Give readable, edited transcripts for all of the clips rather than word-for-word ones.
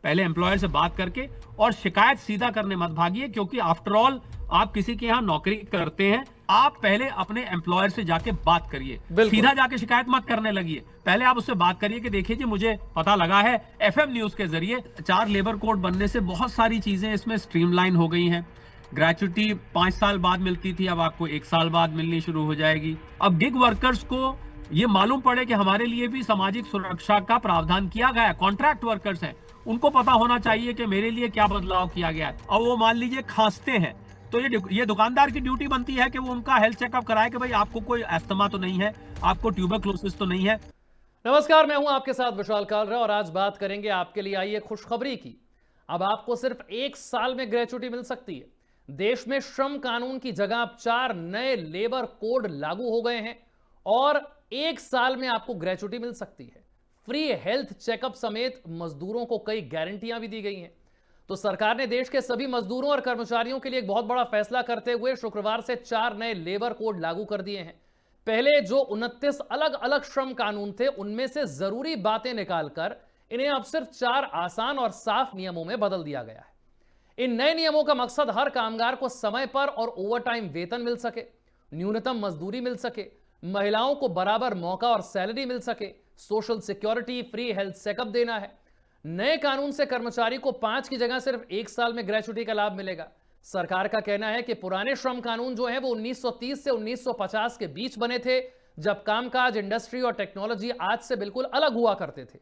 पहले एम्प्लॉयर से बात करके, और शिकायत सीधा करने मत भागिए, क्योंकि आफ्टर ऑल आप किसी के यहाँ नौकरी करते हैं। आप पहले अपने एम्प्लॉयर से जाके बात करिए, सीधा जाके शिकायत मत करने लगिए। पहले आप उससे बात करिए कि देखिए जी, मुझे पता लगा है एफएम न्यूज के जरिए 4 लेबर कोड बनने से बहुत सारी चीजें इसमें स्ट्रीमलाइन हो गई हैं। ग्रेचुटी 5 साल बाद मिलती थी, अब आपको 1 साल बाद मिलनी शुरू हो जाएगी। अब गिग वर्कर्स को ये मालूम पड़े कि हमारे लिए भी सामाजिक सुरक्षा का प्रावधान किया गया है। कॉन्ट्रैक्ट वर्कर्स हैं, उनको पता होना चाहिए कि मेरे लिए क्या बदलाव किया गया है। अब वो मान लीजिए खांसते हैं, तो ये दुकानदार की ड्यूटी बनती है कि वो उनका हेल्थ चेकअप कराए कि भाई आपको कोई अस्थमा तो नहीं है, आपको ट्यूबरक्लोसिस तो नहीं है। नमस्कार, मैं हूं आपके साथ विशाल कालरा और आज बात करेंगे आपके लिए आई है खुशखबरी की। अब आपको सिर्फ 1 साल में ग्रेच्युटी मिल सकती है। देश में श्रम कानून की जगह अब 4 नए लेबर कोड लागू हो गए हैं और 1 साल में आपको ग्रेच्युटी मिल सकती है। फ्री हेल्थ चेकअप समेत मजदूरों को कई गारंटियां भी दी गई हैं। तो सरकार ने देश के सभी मजदूरों और कर्मचारियों के लिए एक बहुत बड़ा फैसला करते हुए शुक्रवार से 4 नए लेबर कोड लागू कर दिए हैं। पहले जो 29 अलग अलग श्रम कानून थे, उनमें से जरूरी बातें निकालकर इन्हें अब सिर्फ 4 आसान और साफ नियमों में बदल दिया गया है। इन नए नियमों का मकसद हर कामगार को समय पर और ओवरटाइम वेतन मिल सके, न्यूनतम मजदूरी मिल सके, महिलाओं को बराबर मौका और सैलरी मिल सके, social security, free health checkup देना है। नए कानून से कर्मचारी को 5 की जगह सिर्फ 1 साल में ग्रेच्युटी का लाभ मिलेगा। सरकार का कहना है कि पुराने श्रम कानून जो है वो 1930 से 1950 के बीच बने थे, जब कामकाज, इंडस्ट्री और टेक्नोलॉजी आज से बिल्कुल अलग हुआ करते थे।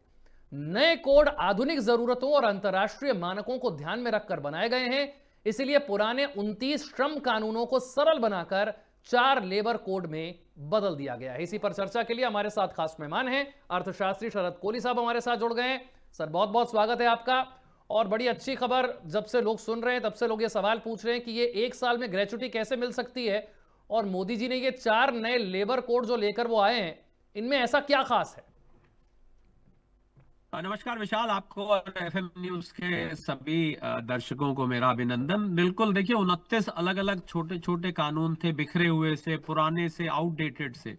नए कोड आधुनिक जरूरतों और अंतर्राष्ट्रीय मानकों को ध्यान में रखकर बनाए गए हैं। इसलिए पुराने 29 श्रम कानूनों को सरल बनाकर 4 लेबर कोड में बदल दिया गया है। इसी पर चर्चा के लिए हमारे साथ खास मेहमान हैं, अर्थशास्त्री शरद कोहली साहब हमारे साथ जुड़ गए हैं। सर, बहुत बहुत स्वागत है आपका। और बड़ी अच्छी खबर, जब से लोग सुन रहे हैं तब से लोग ये सवाल पूछ रहे हैं कि ये 1 साल में ग्रेच्युटी कैसे मिल सकती है, और मोदी जी ने ये 4 नए लेबर कोड जो लेकर वो आए हैं, इनमें ऐसा क्या खास है? नमस्कार विशाल, आपको और एफएम न्यूज के सभी दर्शकों को मेरा अभिनंदन। बिल्कुल, देखिए 29 अलग अलग छोटे छोटे कानून थे, बिखरे हुए से, पुराने से, आउटडेटेड से,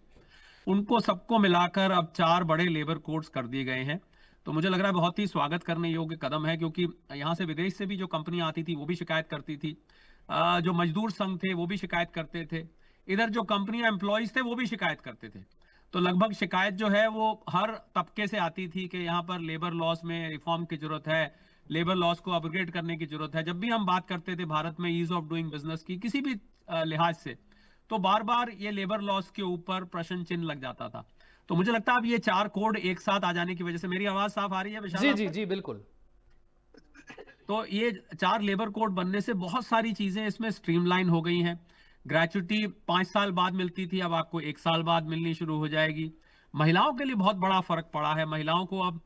उनको सबको मिलाकर अब 4 बड़े लेबर कोड्स कर दिए गए हैं। तो मुझे लग रहा है बहुत ही स्वागत करने योग्य कदम है, क्योंकि यहाँ से विदेश से भी जो कंपनियां आती थी वो भी शिकायत करती थी, जो मजदूर संघ थे वो भी शिकायत करते थे, इधर जो कंपनियां एम्प्लॉयज थे वो भी शिकायत करते थे। तो लगभग शिकायत जो है वो हर तबके से आती थी कि यहाँ पर लेबर लॉस में रिफॉर्म की जरूरत है, लेबर लॉस को अपग्रेड करने की जरूरत है। जब भी हम बात करते थे भारत में ईज ऑफ डूइंग बिजनेस की किसी भी लिहाज से, तो बार बार ये लेबर लॉस के ऊपर प्रश्न चिन्ह लग जाता था। तो मुझे लगता है अब ये 4 कोड एक साथ आ जाने की वजह से, मेरी आवाज साफ आ रही है विशाल? जी जी जी, बिल्कुल। तो ये 4 लेबर कोड बनने से बहुत सारी चीजें इसमें स्ट्रीमलाइन हो गई हैं। ग्रेच्युटी 5 साल बाद मिलती थी, अब आपको 1 साल बाद मिलनी शुरू हो जाएगी। महिलाओं के लिए बहुत बड़ा फर्क पड़ा है। महिलाओं को अब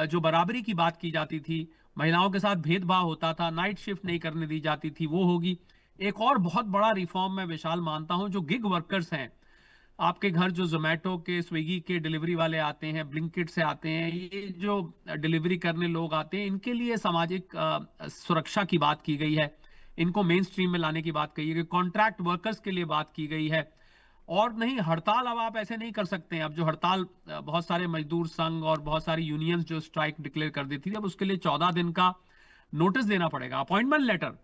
जो बराबरी की बात की जाती थी, महिलाओं के साथ भेदभाव होता था, नाइट शिफ्ट नहीं करने दी जाती थी, वो होगी। एक और बहुत बड़ा रिफॉर्म मैं विशाल मानता हूं, जो गिग वर्कर्स हैं, आपके घर जो जोमेटो के, स्विगी के डिलीवरी वाले आते हैं, ब्लिंकिट से आते हैं, ये जो डिलीवरी करने लोग आते हैं, इनके लिए सामाजिक सुरक्षा की बात की गई है, इनको मेन स्ट्रीम में लाने की बात कही गई। कॉन्ट्रैक्ट वर्कर्स के लिए बात की गई है। और नहीं, हड़ताल अब आप ऐसे नहीं कर सकते हैं। अब जो हड़ताल, बहुत सारे मजदूर संघ और बहुत सारी यूनियंस जो स्ट्राइक डिक्लेयर कर देती थी, अब उसके लिए 14 दिन का नोटिस देना पड़ेगा। अपॉइंटमेंट लेटर,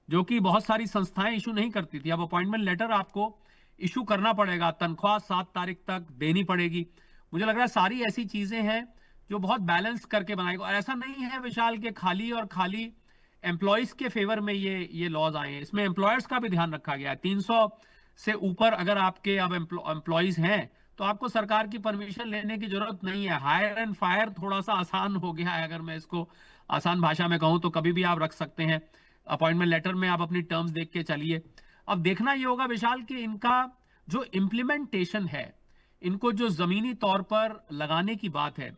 जो कि बहुत सारी संस्थाएं इशू नहीं करती थी, अब अपॉइंटमेंट लेटर आपको इशू करना पड़ेगा। तनख्वाह 7 तारीख तक देनी पड़ेगी। मुझे लग रहा है सारी ऐसी चीजें हैं जो बहुत बैलेंस करके बनाएगी। और ऐसा नहीं है विशाल के खाली और खाली एम्प्लॉयज के फेवर में ये लॉज आए हैं, इसमें एम्प्लॉयर्स का भी ध्यान रखा गया है। 300 से ऊपर अगर आपके अब एम्प्लॉयज हैं, तो आपको सरकार की परमिशन लेने की जरूरत नहीं है। हायर एंड फायर थोड़ा सा आसान हो गया है, अगर मैं इसको आसान भाषा में कहूं तो कभी भी आप रख सकते हैं। अपॉइंटमेंट लेटर में आप अपनी टर्म्स देख के चलिए। अब देखना ये होगा विशाल कि इनका जो इम्प्लीमेंटेशन है, इनको जो जमीनी तौर पर लगाने की बात है,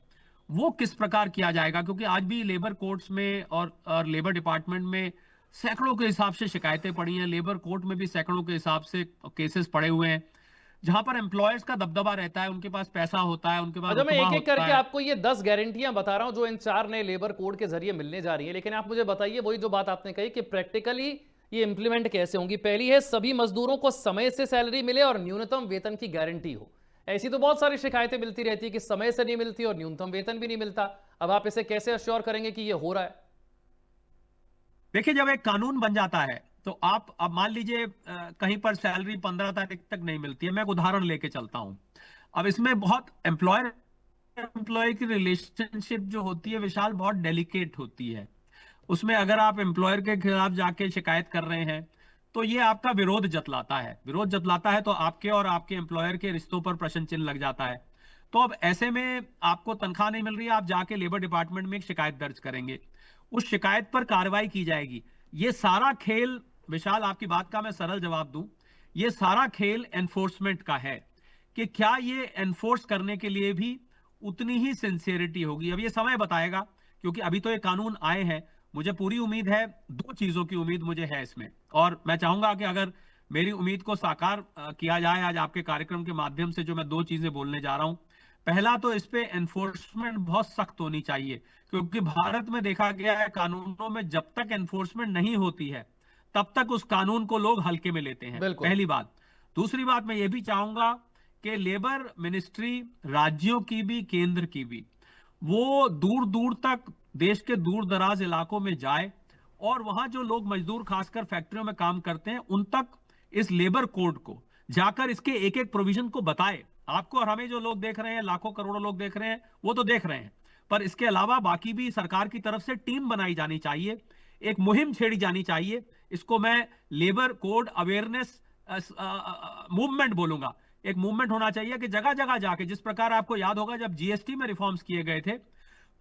वो किस प्रकार किया जाएगा, क्योंकि आज भी लेबर कोर्ट्स में और लेबर डिपार्टमेंट में सैकड़ों के हिसाब से शिकायतें पड़ी हैं। लेबर कोर्ट में भी सैकड़ों के हिसाब से केसेस पड़े हुए हैं, जहां पर एम्प्लॉयर्स का दबदबा रहता है, उनके पास पैसा होता है, उनके पास अच्छा, मैं रुतबा एक एक होता करके है। आपको ये 10 गारंटियां बता रहा हूं जो इन 4 नए लेबर कोड के जरिए मिलने जा रही है, लेकिन आप मुझे बताइए वही जो बात आपने कही कि प्रैक्टिकली ये इंप्लीमेंट कैसे होंगी। पहली है, सभी मजदूरों को समय से सैलरी मिले और न्यूनतम वेतन की गारंटी हो। ऐसी तो बहुत सारी शिकायतें मिलती रहती है कि समय से नहीं मिलती और न्यूनतम वेतन भी नहीं मिलता। अब आप इसे कैसे अश्योर करेंगे कि ये हो रहा है? देखिए, जब एक कानून बन जाता है तो आप अब मान लीजिए कहीं पर सैलरी 15 तारीख तक नहीं मिलती है। मैं एक उदाहरण लेके चलता हूं। अब इसमें बहुत एम्प्लॉयर एम्प्लॉय की रिलेशनशिप जो होती है विशाल, बहुत डेलिकेट होती है। उसमें अगर आप एम्प्लॉयर के खिलाफ जाके शिकायत कर रहे हैं तो ये आपका विरोध जतलाता है। विरोध जतलाता है तो आपके और आपके एम्प्लॉयर के रिश्तों पर प्रश्न चिन्ह लग जाता है। तो अब ऐसे में आपको तनख्वाह नहीं मिल रही है, आप जाके लेबर डिपार्टमेंट में एक शिकायत दर्ज करेंगे, उस शिकायत पर कार्रवाई की जाएगी। ये सारा खेल विशाल, आपकी बात का मैं सरल जवाब दूं, ये सारा खेल एनफोर्समेंट का है कि क्या ये एनफोर्स करने के लिए भी उतनी ही सिंसियरिटी होगी। अब ये समय बताएगा, क्योंकि अभी तो ये कानून आए हैं। मुझे पूरी उम्मीद है, दो चीजों की उम्मीद मुझे है इसमें, और मैं चाहूंगा कि अगर मेरी उम्मीद को साकार किया जाए आज आपके कार्यक्रम के माध्यम से, जो मैं दो चीजें बोलने जा रहा हूं। पहला तो इस पे एनफोर्समेंट बहुत सख्त होनी चाहिए, क्योंकि भारत में देखा गया है कानूनों में जब तक एनफोर्समेंट नहीं होती है तब तक उस कानून को लोग हल्के में लेते हैं। बिल्कुल। पहली बात। दूसरी बात, मैं ये भी चाहूंगा कि लेबर मिनिस्ट्री, राज्यों की भी केंद्र की भी, वो दूर दूर तक देश के दूर दराज इलाकों में जाए और वहां जो लोग मजदूर खासकर फैक्ट्रियों में काम करते हैं उन तक इस लेबर कोड को जाकर इसके एक एक प्रोविजन को बताए। आपको और हमें जो लोग देख रहे हैं, लाखों करोड़ों लोग देख रहे हैं, वो तो देख रहे हैं, पर इसके अलावा बाकी भी सरकार की तरफ से टीम बनाई जानी चाहिए, एक मुहिम छेड़ी जानी चाहिए। इसको मैं लेबर कोड अवेयरनेस मूवमेंट बोलूंगा। एक मूवमेंट होना चाहिए कि जगह जगह जाके, जिस प्रकार आपको याद होगा जब जीएसटी में रिफॉर्म्स किए गए थे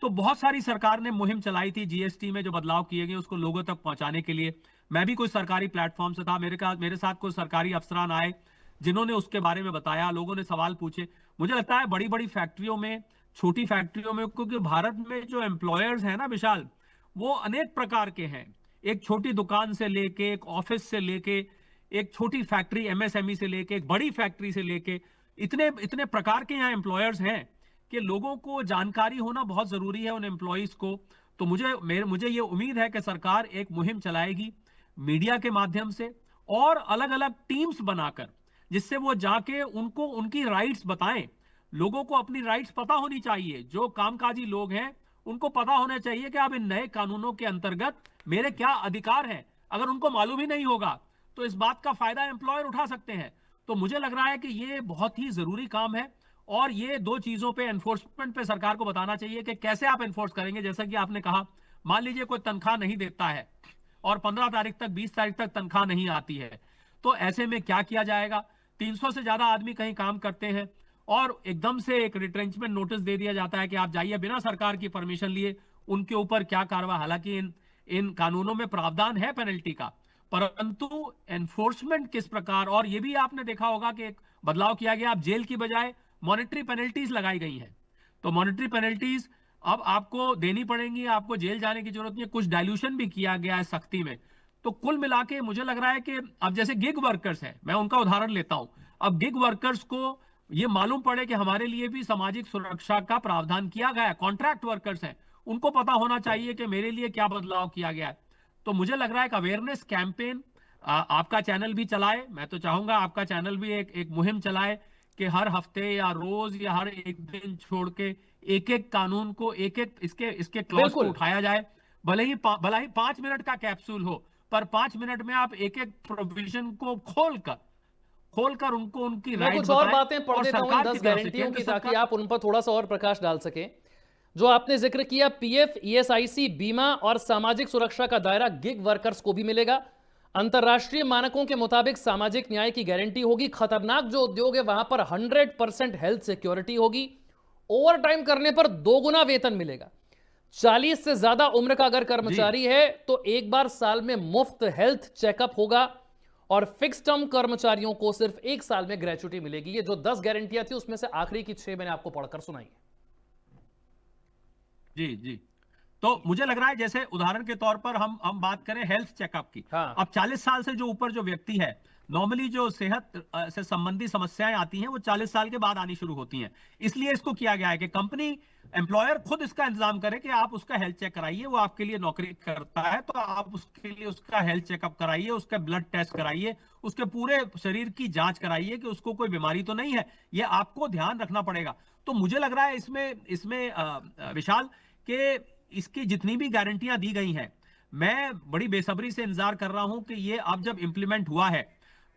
तो बहुत सारी सरकार ने मुहिम चलाई थी जीएसटी में जो बदलाव किए गए उसको लोगों तक पहुंचाने के लिए। मैं भी कोई सरकारी प्लेटफॉर्म से था, मेरे साथ कोई सरकारी अफसरान आए जिन्होंने उसके बारे में बताया, लोगों ने सवाल पूछे। मुझे लगता है बड़ी बड़ी फैक्ट्रियों में, छोटी फैक्ट्रियों में, क्योंकि भारत में जो एम्प्लॉयर्स हैं ना विशाल, वो अनेक प्रकार के हैं। एक छोटी दुकान से लेके, एक ऑफिस से लेके, एक छोटी फैक्ट्री एमएसएमई से लेके, एक बड़ी फैक्ट्री से लेके, इतने इतने प्रकार के यहाँ एम्प्लॉयर्स हैं कि लोगों को जानकारी होना बहुत जरूरी है उन एम्प्लॉइज को। तो मुझे ये उम्मीद है कि सरकार एक मुहिम चलाएगी मीडिया के माध्यम से और अलग अलग टीम्स बनाकर, जिससे वो जाके उनको उनकी राइट्स बताएं। लोगों को अपनी राइट्स पता होनी चाहिए। जो कामकाजी लोग हैं उनको पता होना चाहिए कि अब इन नए कानूनों के अंतर्गत मेरे क्या अधिकार हैं। अगर उनको मालूम ही नहीं होगा तो इस बात का फायदा एम्प्लॉयर उठा सकते हैं। तो मुझे लग रहा है कि ये बहुत ही जरूरी काम है और ये दो चीजों पे, एनफोर्समेंट पे सरकार को बताना चाहिए कि कैसे आप एनफोर्स करेंगे। जैसा कि आपने कहा, मान लीजिए कोई तनख्वाह नहीं देता है और 15 तारीख तक, 20 तारीख तक तनख्वाह नहीं आती है, तो ऐसे में क्या किया जाएगा। 300 से ज्यादा आदमी कहीं काम करते हैं और एकदम से एक रिट्रेंचमेंट नोटिस दे दिया जाता है कि आप जाइए बिना सरकार की परमिशन लिए, उनके ऊपर क्या कार्रवाई। हालांकि इन कानूनों में प्रावधान है पेनल्टी का, परंतु एनफोर्समेंट किस प्रकार। और यह भी आपने देखा होगा कि एक बदलाव किया गया, अब जेल की बजाय मॉनेटरी पेनल्टीज लगाई गई हैं। तो मॉनेटरी पेनल्टीज अब आपको देनी पड़ेंगी, आपको जेल जाने की जरूरत नहीं है। कुछ डाइल्यूशन भी किया गया है सख्ती में। तो कुल मिला के मुझे लग रहा है कि अब जैसे गिग वर्कर्स हैं, मैं उनका उदाहरण लेता हूं। अब गिग वर्कर्स को ये मालूम पड़े कि हमारे लिए भी सामाजिक सुरक्षा का प्रावधान किया गया है। कॉन्ट्रैक्ट वर्कर्स हैं, उनको पता होना चाहिए कि मेरे लिए क्या बदलाव किया गया है। तो मुझे लग रहा है कि अवेयरनेस कैंपेन आपका चैनल भी चलाए। मैं तो चाहूंगा आपका चैनल भी एक मुहिम चलाए कि हर हफ्ते या रोज या हर एक दिन छोड़ के एक एक कानून को, एक एक इसके क्लॉज को उठाया जाए। भले ही 5 मिनट का कैप्सूल हो, पर 5 मिनट में आप एक एक प्रोविजन को खोलकर उनको उनकी मैं राइट कुछ और बताएं। बातें पढ़ और देता हूं इन सरकार 10 की तरफ से, गारंटियों केंद्र की, ताकि सरकार, आप उन पर थोड़ा सा और प्रकाश डाल सकें। जो आपने जिक्र किया, पीएफ, ईएसआईसी, बीमा और सामाजिक सुरक्षा का दायरा गिग वर्कर्स को भी मिलेगा। अंतरराष्ट्रीय मानकों के मुताबिक सामाजिक न्याय की गारंटी होगी। खतरनाक जो उद्योग है वहां पर 100% हेल्थ सिक्योरिटी होगी। ओवर टाइम करने पर 2 गुना वेतन मिलेगा। 40 से ज्यादा उम्र का अगर कर्मचारी है तो एक बार साल में मुफ्त हेल्थ चेकअप होगा और फिक्स टर्म कर्मचारियों को सिर्फ 1 साल में ग्रेच्युटी मिलेगी। ये जो 10 गारंटियां थी उसमें से आखिरी की 6 मैंने आपको पढ़कर सुनाई। जी जी। तो मुझे लग रहा है जैसे उदाहरण के तौर पर हम बात करें हेल्थ चेकअप की। हाँ। अब 40 साल से जो ऊपर जो व्यक्ति है, नॉर्मली जो सेहत से संबंधी समस्याएं आती हैं वो 40 साल के बाद आनी शुरू होती हैं। इसलिए इसको किया गया है कि कंपनी, एम्प्लॉयर खुद इसका इंतजाम करे कि आप उसका हेल्थ चेक कराइए। वो आपके लिए नौकरी करता है तो आप उसके लिए उसका हेल्थ चेकअप कराइए, उसका ब्लड टेस्ट कराइए, उसके पूरे शरीर की जांच कराइए कि उसको कोई बीमारी तो नहीं है। ये आपको ध्यान रखना पड़ेगा। तो मुझे लग रहा है इसमें विशाल के इसकी जितनी भी गारंटियां दी गई हैं, मैं बड़ी बेसब्री से इंतजार कर रहा हूं कि ये अब जब इंप्लीमेंट हुआ है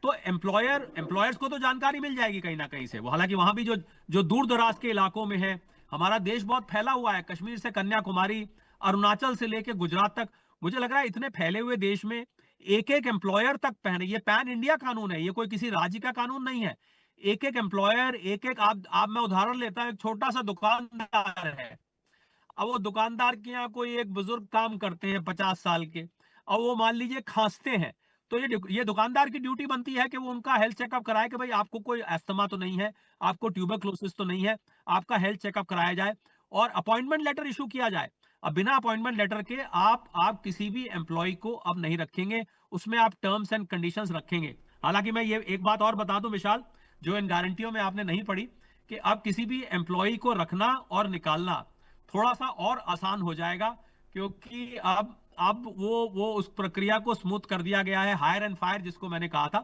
तो एम्प्लॉयर्स को तो जानकारी मिल जाएगी कहीं ना कहीं से। वो हालांकि वहां भी जो जो दूर दराज के इलाकों में है, हमारा देश बहुत फैला हुआ है, कश्मीर से कन्याकुमारी, अरुणाचल से लेके गुजरात तक। मुझे लग रहा है इतने फैले हुए देश में एक एक एम्प्लॉयर तक पहने, ये पैन इंडिया कानून है, ये कोई किसी राज्य का कानून नहीं है। एक एक एम्प्लॉयर, एक एक, आप मैं उदाहरण लेता हूं, एक छोटा सा दुकानदार है, अब वो दुकानदार के यहाँ कोई एक बुजुर्ग काम करते हैं 50 साल के, अब वो मान लीजिए खांसते हैं, तो ये दुकानदार की ड्यूटी बनती है कि वो उनका हेल्थ चेकअप कराए कि भाई आपको कोई अस्थमा तो नहीं है, आपको ट्यूबरक्लोसिस तो नहीं है, आपका हेल्थ चेकअप कराया जाए और अपॉइंटमेंट लेटर इशू किया जाए। अब बिना अपॉइंटमेंट लेटर के आप किसी भी एम्प्लॉय को अब नहीं रखेंगे, उसमें आप टर्म्स एंड कंडीशंस रखेंगे। हालांकि मैं ये एक बात और बता दूं विशाल, जो इन गारंटियों में आपने नहीं पढ़ी, कि अब किसी भी एम्प्लॉय को रखना और निकालना थोड़ा सा और आसान हो जाएगा, क्योंकि अब वो उस प्रक्रिया को स्मूथ कर दिया गया है, हायर एंड फायर जिसको मैंने कहा था।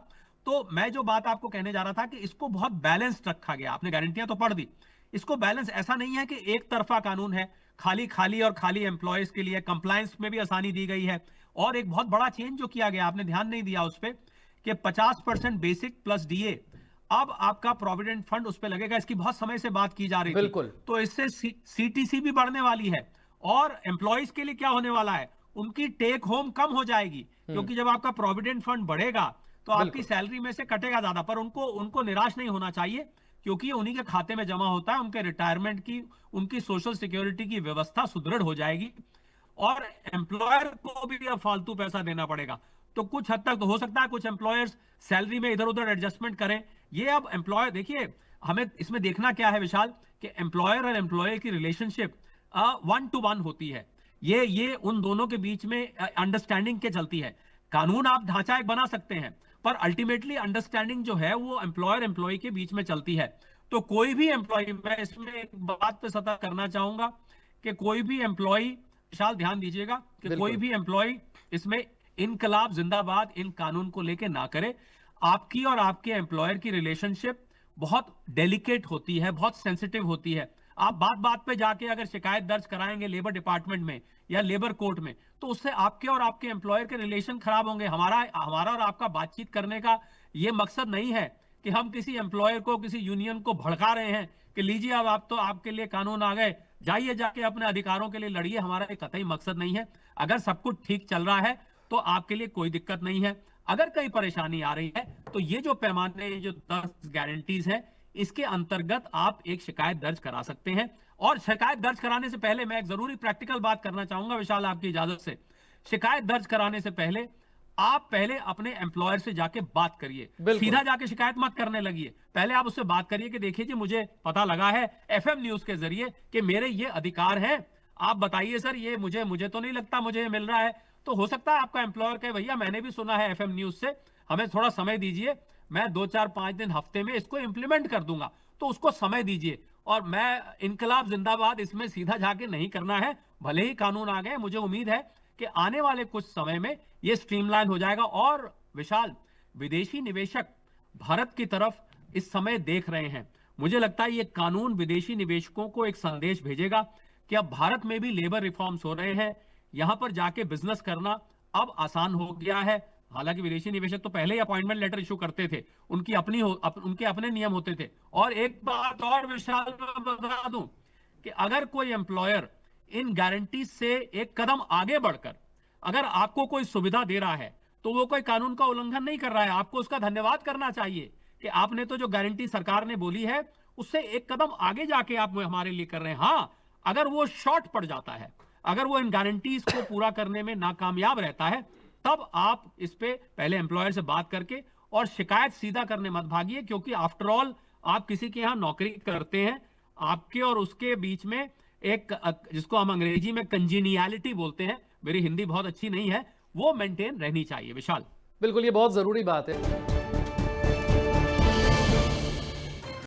तो मैं जो बात आपको कहने जा रहा था कि इसको बहुत बैलेंस्ड रखा गया। आपने गारंटियां तो पढ़ दी, इसको बैलेंस, ऐसा नहीं है कि एक तरफा कानून है, खाली खाली और खाली एम्प्लॉयज के लिए। कंप्लायंस में भी आसानी दी गई है। और एक बहुत बड़ा चेंज जो किया गया, आपने ध्यान नहीं दिया उस पर, कि 50% बेसिक प्लस डीए, अब आपका प्रोविडेंट फंड उस पर लगेगा। इसकी बहुत समय से बात की जा रही थी, बिल्कुल। तो इससे सीटीसी भी बढ़ने वाली है। और एम्प्लॉयज के लिए क्या होने वाला है, उनकी टेक होम कम हो जाएगी, क्योंकि जब आपका प्रोविडेंट फंड बढ़ेगा तो आपकी बिल्कुल। सैलरी में से कटेगा ज्यादा। पर उनको उनको निराश नहीं होना चाहिए, क्योंकि उन्हीं के खाते में जमा होता है, उनके रिटायरमेंट की, उनकी सोशल सिक्योरिटी की व्यवस्था सुदृढ़ हो जाएगी और एम्प्लॉयर को भी अब फालतू पैसा देना पड़ेगा। तो कुछ हद तक तो हो सकता है कुछ एम्प्लॉयर्स सैलरी में इधर उधर एडजस्टमेंट करें। ये अब एम्प्लॉयर, देखिए हमें इसमें देखना क्या है विशाल, कि एम्प्लॉयर और एम्प्लॉय की रिलेशनशिप 1 to 1 होती है। ये उन दोनों के बीच में अंडरस्टैंडिंग के चलती है। कानून आप ढांचा एक बना सकते हैं, पर अल्टीमेटली अंडरस्टैंडिंग जो है वो एम्प्लॉयर एम्प्लॉय के बीच में चलती है। तो कोई भी एम्प्लॉय, मैं इसमें एक बात पे सतर्क करना चाहूंगा कि कोई भी एम्प्लॉय, विशाल ध्यान दीजिएगा, कि कोई बिल्कुल। भी एम्प्लॉय इसमें इनकलाब जिंदाबाद इन कानून को लेके ना करे। आपकी और आपके एम्प्लॉयर की रिलेशनशिप बहुत डेलिकेट होती है, बहुत सेंसिटिव होती है। आप बात बात पे जाके अगर शिकायत दर्ज कराएंगे लेबर डिपार्टमेंट में या लेबर कोर्ट में, तो उससे आपके और आपके एम्प्लॉयर के रिलेशन खराब होंगे। हमारा और आपका बातचीत करने का ये मकसद नहीं है कि हम किसी एम्प्लॉयर को, किसी यूनियन को भड़का रहे हैं कि लीजिए अब आप तो आपके लिए कानून आ गए, जाइए जाके अपने अधिकारों के लिए लड़िए। हमारा एक कतई मकसद नहीं है। अगर सब कुछ ठीक चल रहा है तो आपके लिए कोई दिक्कत नहीं है। अगर कहीं परेशानी आ रही है तो ये जो पैमाने, जो 10 गारंटीज है, इसके अंतर्गत आप एक शिकायत दर्ज करा सकते हैं। और शिकायत दर्ज कराने से पहले मैं एक जरूरी प्रैक्टिकल बात करना चाहूंगा विशाल, आपकी इजाजत से। शिकायत दर्ज कराने से पहले आप पहले अपने एम्प्लॉयर से जाके बात करिए। बिल्कुल। सीधा जाके शिकायत मत करने लगिए, पहले आप उससे बात करिए कि देखिए जी, मुझे पता लगा है एफएम न्यूज के जरिए कि मेरे ये अधिकार हैं, आप बताइए सर, ये मुझे तो नहीं लगता मुझे ये मिल रहा है। तो हो सकता है आपका एम्प्लॉयर कहे भैया मैंने भी सुना है एफएम न्यूज से, हमें थोड़ा समय दीजिए, मैं 2 4 5 दिन हफ्ते में इसको इंप्लीमेंट कर दूंगा। तो उसको समय दीजिए। और मैं इनकलाब जिंदाबाद इसमें सीधा जाके नहीं करना है, भले ही कानून आ गए, मुझे उम्मीद है कि आने वाले कुछ समय में ये स्ट्रीमलाइन हो जाएगा। और विशाल, विदेशी निवेशक भारत की तरफ इस समय देख रहे हैं। मुझे लगता है ये कानून विदेशी निवेशकों को एक संदेश भेजेगा कि अब भारत में भी लेबर रिफॉर्म्स हो रहे हैं, यहां पर जाके बिजनेस करना अब आसान हो गया है। हालांकि विदेशी निवेशक तो पहले ही अपॉइंटमेंट लेटर इशू करते थे, उनके अपने नियम होते थे। और एक बात और विशाल मैं बता दूं, कि अगर कोई एम्प्लॉयर इन गारंटी से एक कदम आगे बढ़कर अगर आपको कोई सुविधा दे रहा है, तो वो कोई कानून का उल्लंघन नहीं कर रहा है। आपको उसका धन्यवाद करना चाहिए कि आपने तो जो गारंटी सरकार ने बोली है उससे एक कदम आगे जाके आप हमारे लिए कर रहे हैं। हाँ, अगर वो शॉर्ट पड़ जाता है, अगर वो इन गारंटीज को पूरा करने में नाकामयाब रहता है, तब आप इस पे पहले एम्प्लॉयर से बात करके और शिकायत सीधा करने मत भागिए, क्योंकि आफ्टर ऑल आप किसी के यहां नौकरी करते हैं। आपके और उसके बीच में एक, जिसको हम अंग्रेजी में कंजीनियलिटी बोलते हैं, मेरी हिंदी बहुत अच्छी नहीं है, वो मेंटेन रहनी चाहिए विशाल। बिल्कुल, ये बहुत जरूरी बात है।